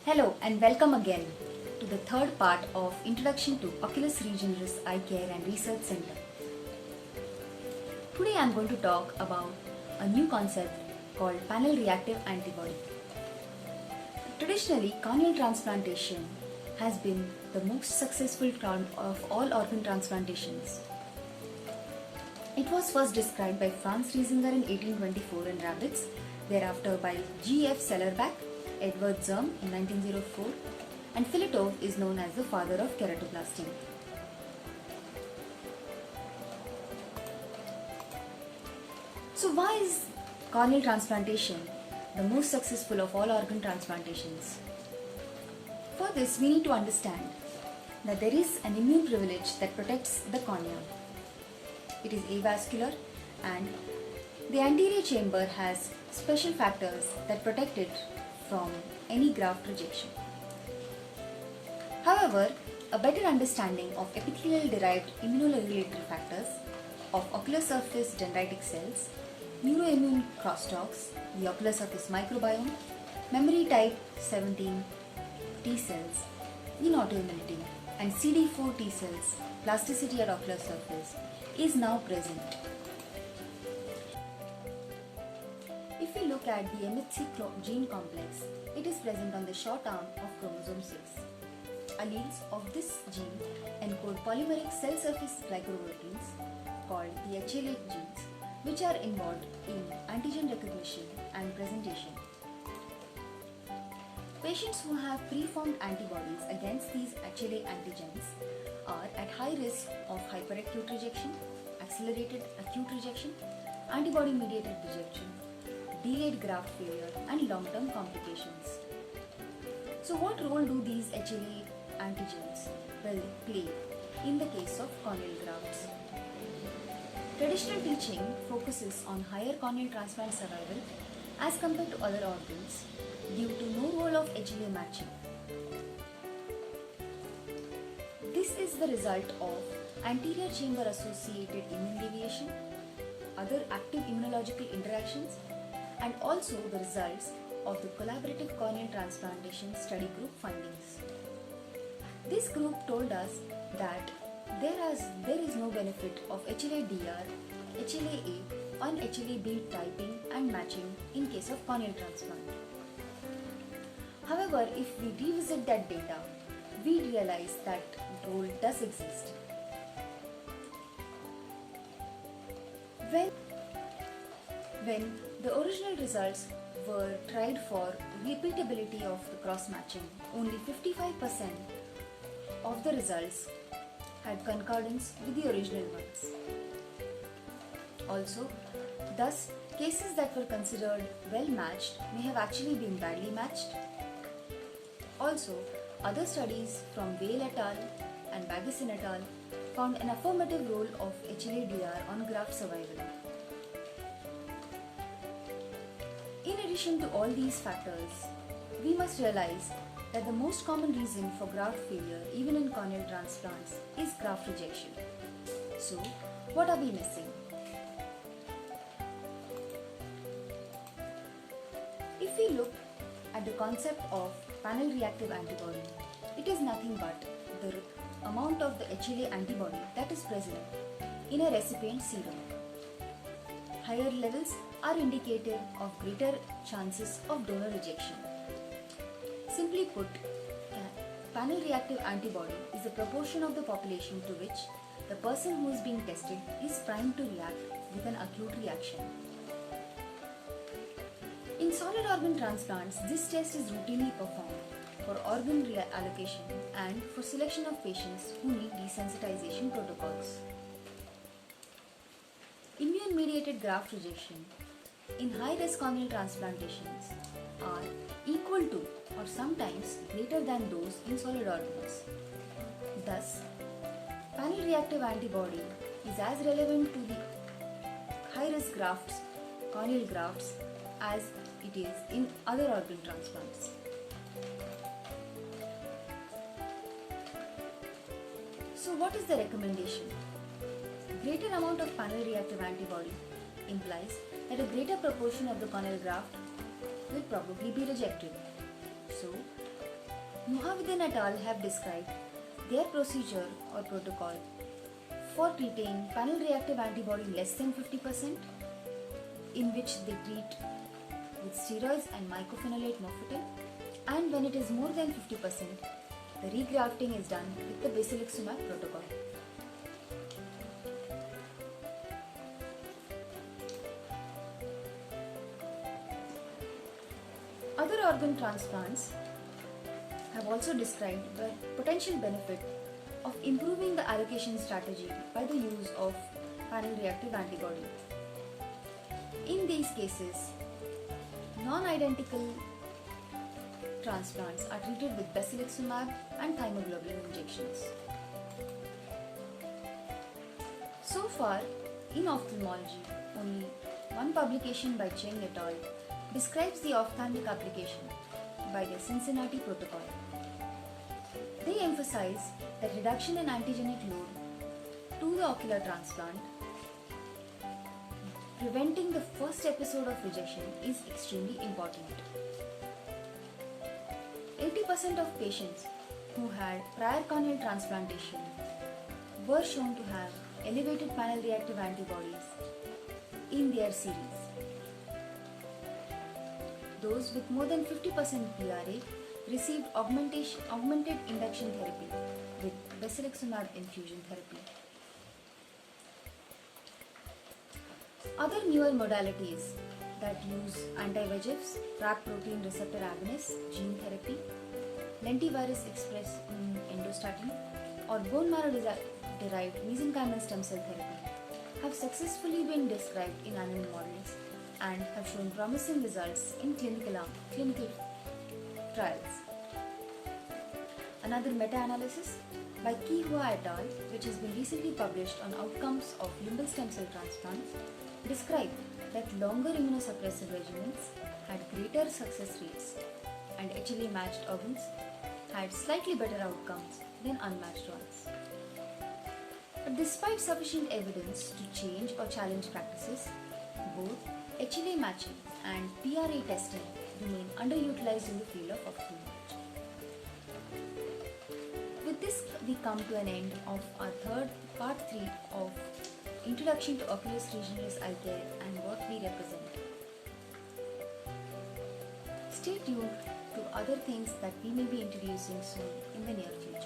Hello and welcome again to the third part of Introduction to Oculus Regeneris Eye Care and Research Center. Today I am going to talk about a new concept called panel reactive antibody. Traditionally, corneal transplantation has been the most successful of all organ transplantations. It was first described by Franz Riesinger in 1824 in rabbits, thereafter by G.F. Sellerbach, Edward Zerm in 1904, and Filatov is known as the father of keratoplasty. So why is corneal transplantation the most successful of all organ transplantations? For this, we need to understand that there is an immune privilege that protects the cornea. It is avascular and the anterior chamber has special factors that protect it from any graft rejection. However, a better understanding of epithelial-derived immunoregulatory factors, of ocular surface dendritic cells, neuroimmune crosstalks, the ocular surface microbiome, memory type 17 T cells in autoimmunity, and CD4 T cells, plasticity at ocular surface, is now present. If we look at the MHC gene complex, it is present on the short arm of chromosome 6. Alleles of this gene encode polymeric cell surface glycoproteins called the HLA genes, which are involved in antigen recognition and presentation. Patients who have preformed antibodies against these HLA antigens are at high risk of hyperacute rejection, accelerated acute rejection, antibody-mediated rejection, delayed graft failure, and long-term complications. So what role do these HLA antigens play in the case of corneal grafts? Traditional teaching focuses on higher corneal transplant survival as compared to other organs due to no role of HLA matching. This is the result of anterior chamber associated immune deviation, other active immunological interactions, and also the results of the collaborative corneal transplantation study group findings. This group told us that there is no benefit of HLA-DR, HLA-A and HLA-B typing and matching in case of corneal transplant. However, if we revisit that data, we realize that role does exist. When the original results were tried for repeatability of the cross-matching, only 55% of the results had concordance with the original ones. Also, thus, cases that were considered well matched may have actually been badly matched. Also, other studies from Vail et al. And Bagusin et al. Found an affirmative role of HLA-DR on graft survival. In addition to all these factors, we must realize that the most common reason for graft failure, even in corneal transplants, is graft rejection. So, what are we missing? If we look at the concept of panel reactive antibody, it is nothing but the amount of the HLA antibody that is present in a recipient serum. Higher levels are indicative of greater chances of donor rejection. Simply put, panel reactive antibody is the proportion of the population to which the person who is being tested is primed to react with an acute reaction. In solid organ transplants, this test is routinely performed for organ reallocation and for selection of patients who need desensitization protocols. Immune-mediated graft rejection in high-risk corneal transplantations are equal to or sometimes greater than those in solid organs. Thus, panel reactive antibody is as relevant to the high-risk grafts, corneal grafts, as it is in other organ transplants. So what is the recommendation? Greater amount of panel reactive antibody implies that a greater proportion of the corneal graft will probably be rejected. So, Mohammedan et al. Have described their procedure or protocol for treating panel reactive antibody less than 50%, in which they treat with steroids and mycophenolate mofetil, and when it is more than 50%, the regrafting is done with the basiliximab protocol. Other organ transplants have also described the potential benefit of improving the allocation strategy by the use of panel reactive antibody. In these cases, non-identical transplants are treated with basiliximab and thymoglobulin injections. So far, in ophthalmology, only one publication by Cheng et al. Describes the ophthalmic application by the Cincinnati protocol. They emphasize that reduction in antigenic load to the ocular transplant, preventing the first episode of rejection, is extremely important. 80% of patients who had prior corneal transplantation were shown to have elevated panel reactive antibodies in their series. Those with more than 50% PRA received augmented induction therapy with basiliximab infusion therapy. Other newer modalities that use anti-VEGFs, TRAC protein receptor agonists, gene therapy, lentivirus express endostatin, or bone marrow derived mesenchymal stem cell therapy have successfully been described in animal models and have shown promising results in clinical trials. Another meta-analysis by Kihua et al., which has been recently published on outcomes of limbal stem cell transplants, described that longer immunosuppressive regimens had greater success rates and HLA-matched organs had slightly better outcomes than unmatched ones. But despite sufficient evidence to change or challenge practices, both HLA matching and PRA testing remain underutilized in the field of ophthalmology. With this, we come to an end of our part 3 of Introduction to Oculus Regionalis Eye Care and what we represent. Stay tuned to other things that we may be introducing soon in the near future.